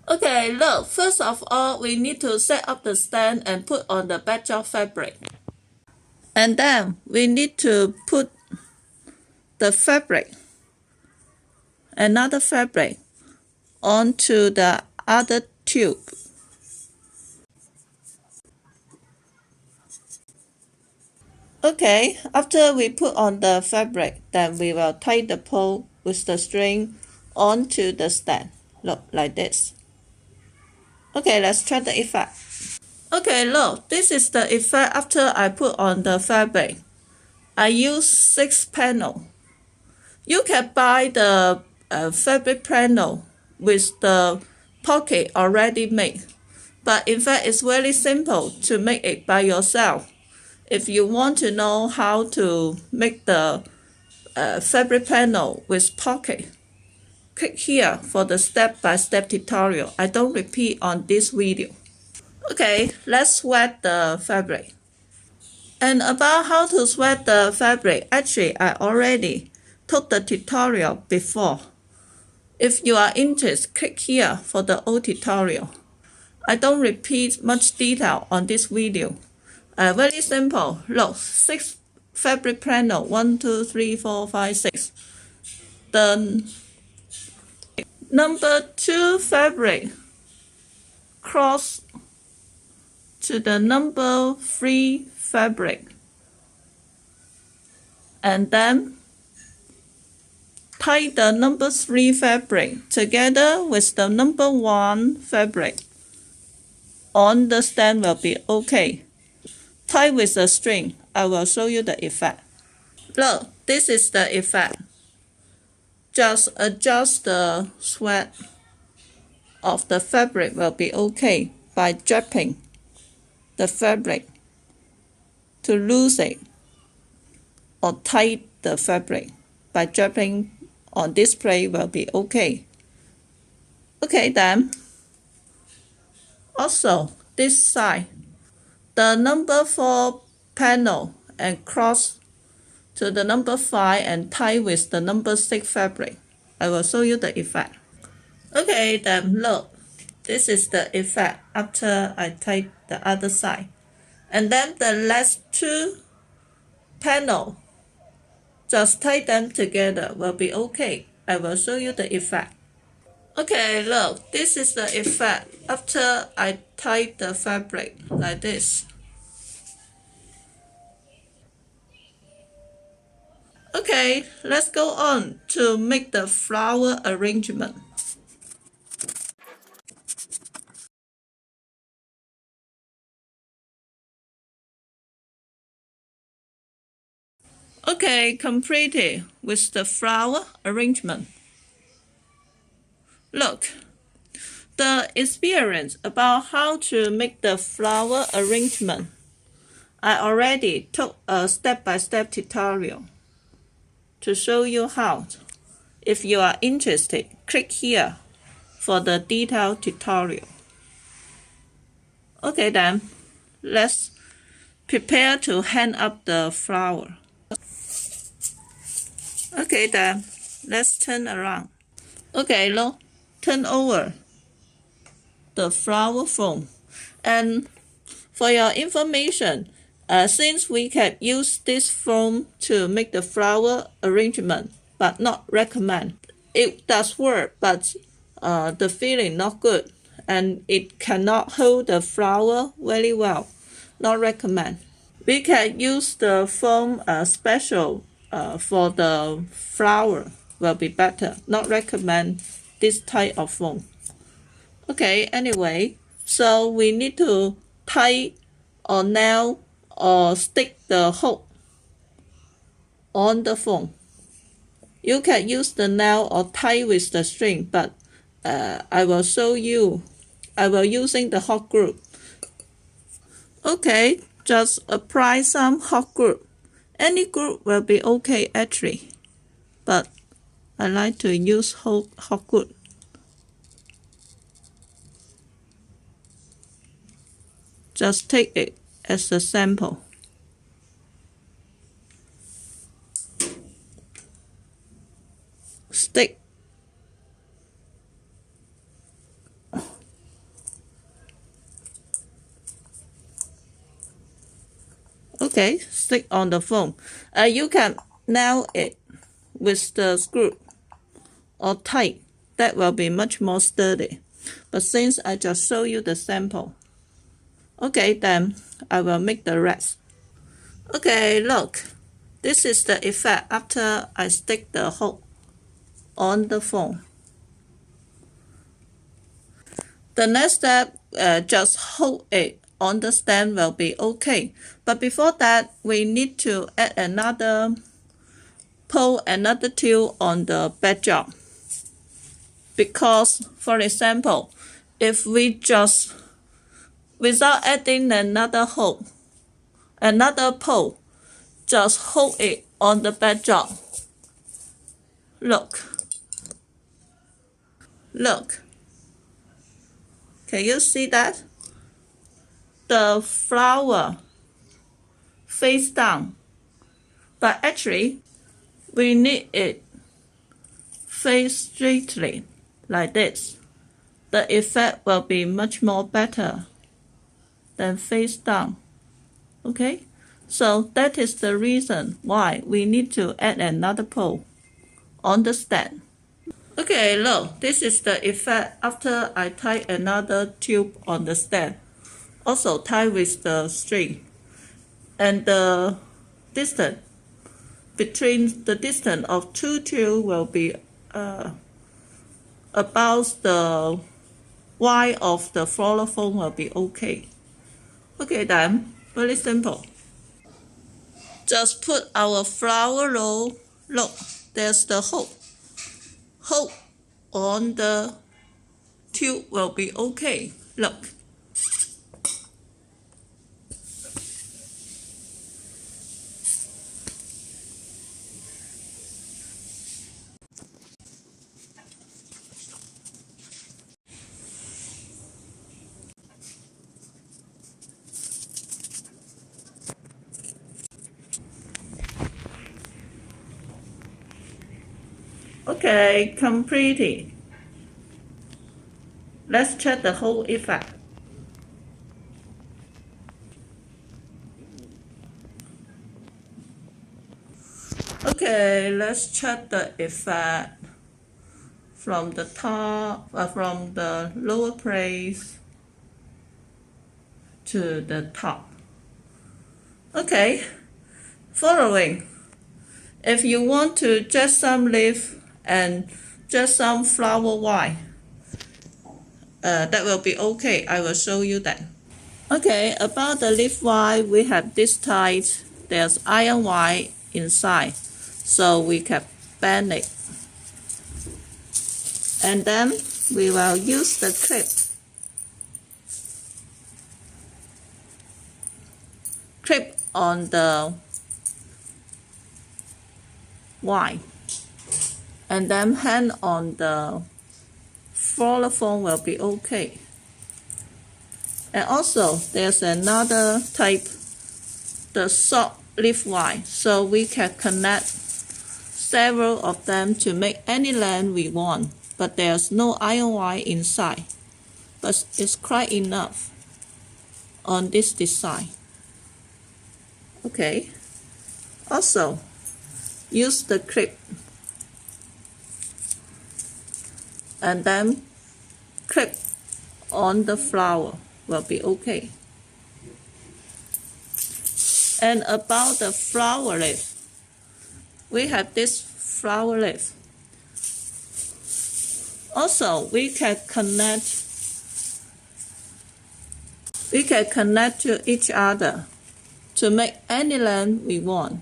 Okay, look, first of all, we need to set up the stand and put on the backdrop fabric. And then we need to put the fabric, another fabric, onto the other tube. Okay, after we put on the fabric, then we will tie the pole with the string onto the stand. Look, like this. Okay, let's try the effect. Okay, look, this is the effect after I put on the fabric. I use 6 panels. You can buy the fabric panel with the pocket already made, but in fact it's very simple to make it by yourself. If you want to know how to make the fabric panel with pocket, click here for the step-by-step tutorial. I don't repeat on this video. Okay, let's sweat the fabric. And about how to sweat the fabric, actually I already took the tutorial before. If you are interested, click here for the old tutorial. I don't repeat much detail on this video. Very simple. Look, 6 fabric panel, 1, 2, 3, 4, 5, 6. The number 2 fabric cross to the number 3 fabric, and then tie the number 3 fabric together with the number 1 fabric on the stand will be okay. Tie with a string. I will show you the effect. Look, this is the effect. Just adjust the sweat of the fabric will be okay by dropping the fabric to lose it, or tie the fabric by dropping on display will be okay. Okay, then also this side, the number 4 panel and cross to the number 5 and tie with the number 6 fabric. I will show you the effect. Okay, then look, this is the effect after I tie the other side. And then the last 2 panel, just tie them together will be okay. I will show you the effect. Okay, look, this is the effect after I tie the fabric like this. Okay, let's go on to make the flower arrangement. Okay, completed with the flower arrangement. Look, the experience about how to make the flower arrangement, I already took a step-by-step tutorial to show you how. If you are interested, click here for the detailed tutorial. Okay then, let's prepare to hang up the flower. Okay then, let's turn around. Okay, look, turn over the flower foam. And for your information, since we can use this foam to make the flower arrangement, but not recommend. It does work, but the feeling not good, and it cannot hold the flower very well. Not recommend. We can use the foam special for the flower will be better. Not recommend this type of foam. Okay, anyway, so we need to tie or nail or stick the hook on the foam. You can use the nail or tie with the string, but I will show you. I will using the hot glue. Okay, just apply some hot glue. Any glue will be okay actually, but I like to use hot glue. Just take it as a sample. Stick Okay, stick on the foam. You can nail it with the screw or tight. That will be much more sturdy. But since I just show you the sample, okay, then I will make the rest. Okay, look, this is the effect after I stick the hook on the foam. The next step, just hold it on the stand will be okay. But before that, we need to add another pull another tool on the backdrop. Because, for example, if we just, without adding another hook, another pull, just hold it on the backdrop. Look. Look. Can you see that? The flower face down. But actually, we need it face straightly, like this. The effect will be much more better than face down. Okay? So that is the reason why we need to add another pole on the stand. Okay, look, this is the effect after I tie another tube on the stand. Also tie with the string. And the distance between the distance of two tubes will be about the wide of the floral foam will be okay. Okay then, very simple. Just put our flower roll. Look, there's the hook. Hook on the tube will be okay. Look. Okay, completed. Let's check the whole effect. Okay, let's check the effect from the top, from the lower place to the top. Okay, following. If you want to just some leaf and just some flower white, that will be okay. I will show you that. Okay, about the leaf white, we have this type. There's iron white inside, so we can bend it. And then we will use the clip on the white, and then hand on the floral foam will be okay. And also there's another type, the soft leaf white, so we can connect several of them to make any length we want, but there's no iron white inside, but it's quite enough on this design. Okay, also use the clip and then clip on the flower will be okay. And about the flower leaf, we have this flower leaf. Also, we can connect to each other to make any length we want.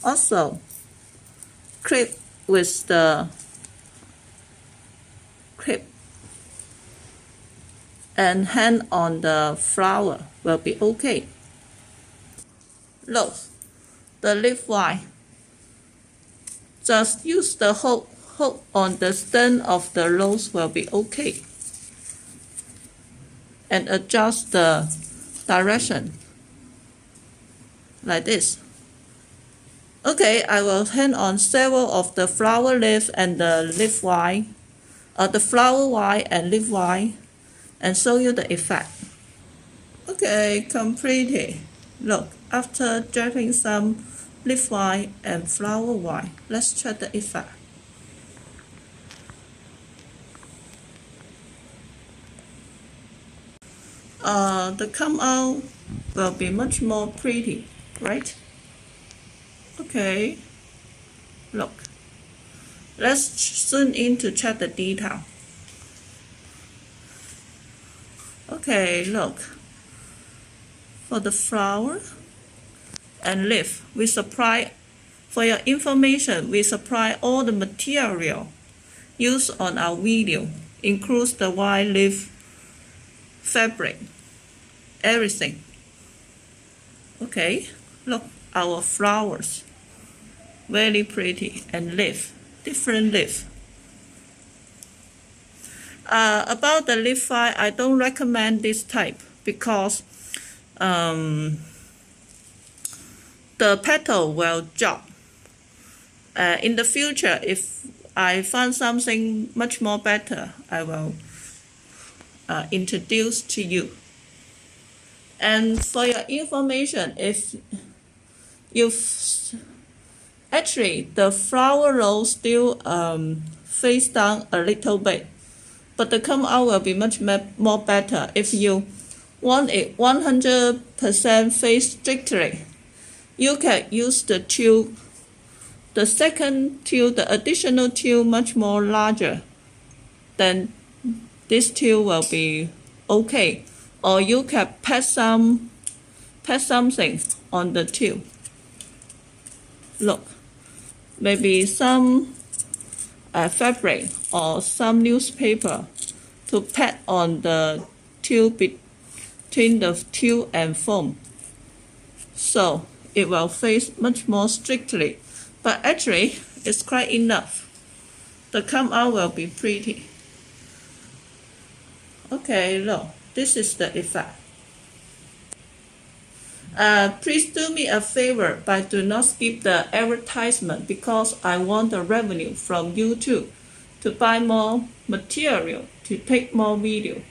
Also, clip with the clip and hand on the flower will be okay. Look, the leaf white. Just use the hook on the stem of the rose will be okay. And adjust the direction like this. Okay, I will hand on several of the flower leaf and the leaf white, the flower white and leaf white, and show you the effect. Okay, completed. Look, after dropping some leaf white and flower white, let's check the effect. The come out will be much more pretty, right? Okay, look. Let's zoom in to check the detail. Okay, look. For the flower and leaf, we supply, for your information, we supply all the material used on our video, includes the white leaf fabric, everything. Okay, look, our flowers, very pretty, and leaf, different leaf. About the leaf file, I don't recommend this type because the petal will drop. In the future, if I find something much more better, I will introduce to you. And for your information, if you actually the flower roll still face down a little bit, but the come out will be much more better. If you want it 100% face strictly, you can use the tube, the second tube, the additional tube much more larger. Then this tube will be okay. Or you can put something on the tube. Look, maybe some fabric or some newspaper to put on the tube between the tube and foam. So it will face much more strictly. But actually, it's quite enough. The come out will be pretty. Okay, look, this is the effect. Please do me a favor, but do not skip the advertisement because I want the revenue from YouTube to buy more material, to take more video.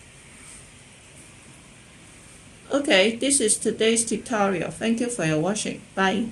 Okay, this is today's tutorial. Thank you for your watching. Bye.